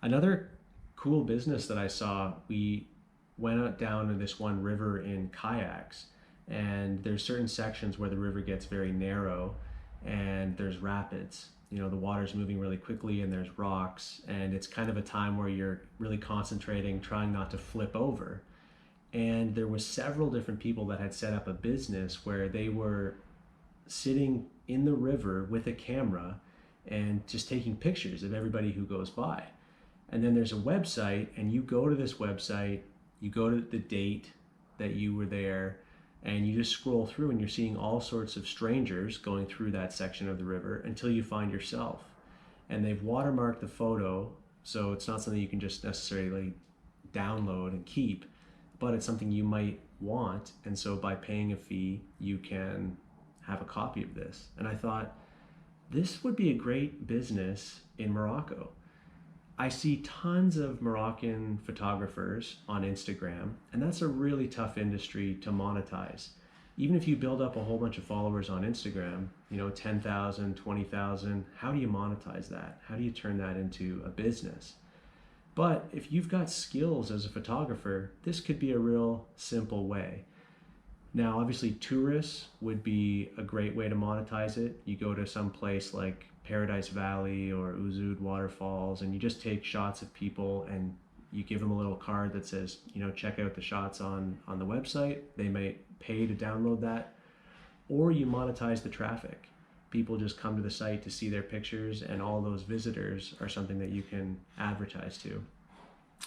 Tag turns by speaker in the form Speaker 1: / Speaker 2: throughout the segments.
Speaker 1: Another cool business that I saw, we went out down to this one river in kayaks, and there's certain sections where the river gets very narrow and there's rapids. The water's moving really quickly and there's rocks, and it's kind of a time where you're really concentrating, trying not to flip over. And there was several different people that had set up a business where they were sitting in the river with a camera and just taking pictures of everybody who goes by. And then there's a website, and you go to this website, you go to the date that you were there, and you just scroll through and you're seeing all sorts of strangers going through that section of the river until you find yourself. And they've watermarked the photo, so it's not something you can just necessarily download and keep, but it's something you might want. And so by paying a fee, you can have a copy of this. And I thought, this would be a great business in Morocco. I see tons of Moroccan photographers on Instagram, and that's a really tough industry to monetize. Even if you build up a whole bunch of followers on Instagram, 10,000, 20,000, how do you monetize that? How do you turn that into a business? But if you've got skills as a photographer, this could be a real simple way. Now, obviously, tourists would be a great way to monetize it. You go to some place like Paradise Valley or Uzud Waterfalls, and you just take shots of people, and you give them a little card that says, check out the shots on the website. They may pay to download that, or you monetize the traffic. People just come to the site to see their pictures, and all those visitors are something that you can advertise to.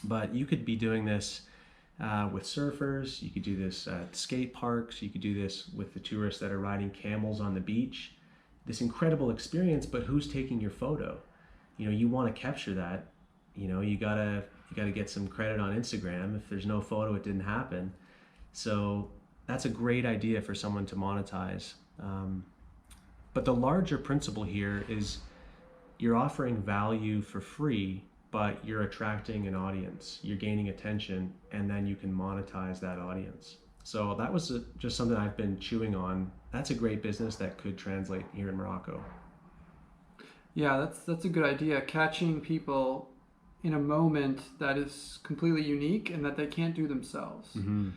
Speaker 1: But you could be doing this with surfers, you could do this at skate parks, you could do this with the tourists that are riding camels on the beach. This incredible experience, but who's taking your photo? You want to capture that. You gotta get some credit on Instagram. If there's no photo, it didn't happen. So that's a great idea for someone to monetize. But the larger principle here is you're offering value for free, but you're attracting an audience, you're gaining attention, and then you can monetize that audience. So that was just something I've been chewing on. That's a great business that could translate here in Morocco.
Speaker 2: Yeah, that's a good idea. Catching people in a moment that is completely unique and that they can't do themselves.
Speaker 1: Mm-hmm.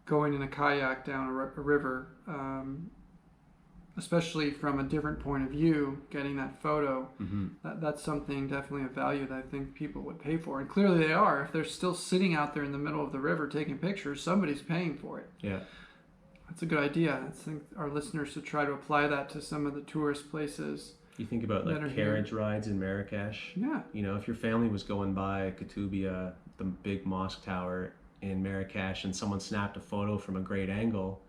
Speaker 2: Going in a kayak down a river, especially from a different point of view, getting that photo,
Speaker 1: Mm-hmm.
Speaker 2: that's something definitely of value that I think people would pay for. And clearly they are. If they're still sitting out there in the middle of the river taking pictures, somebody's paying for it.
Speaker 1: Yeah.
Speaker 2: That's a good idea. I think our listeners should try to apply that to some of the tourist places.
Speaker 1: You think about like carriage rides in Marrakesh.
Speaker 2: Yeah.
Speaker 1: If your family was going by Katoubia, the big mosque tower in Marrakesh, and someone snapped a photo from a great angle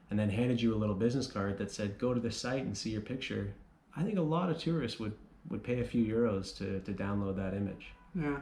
Speaker 1: and then handed you a little business card that said, go to the site and see your picture, I think a lot of tourists would pay a few euros to download that image.
Speaker 2: Yeah.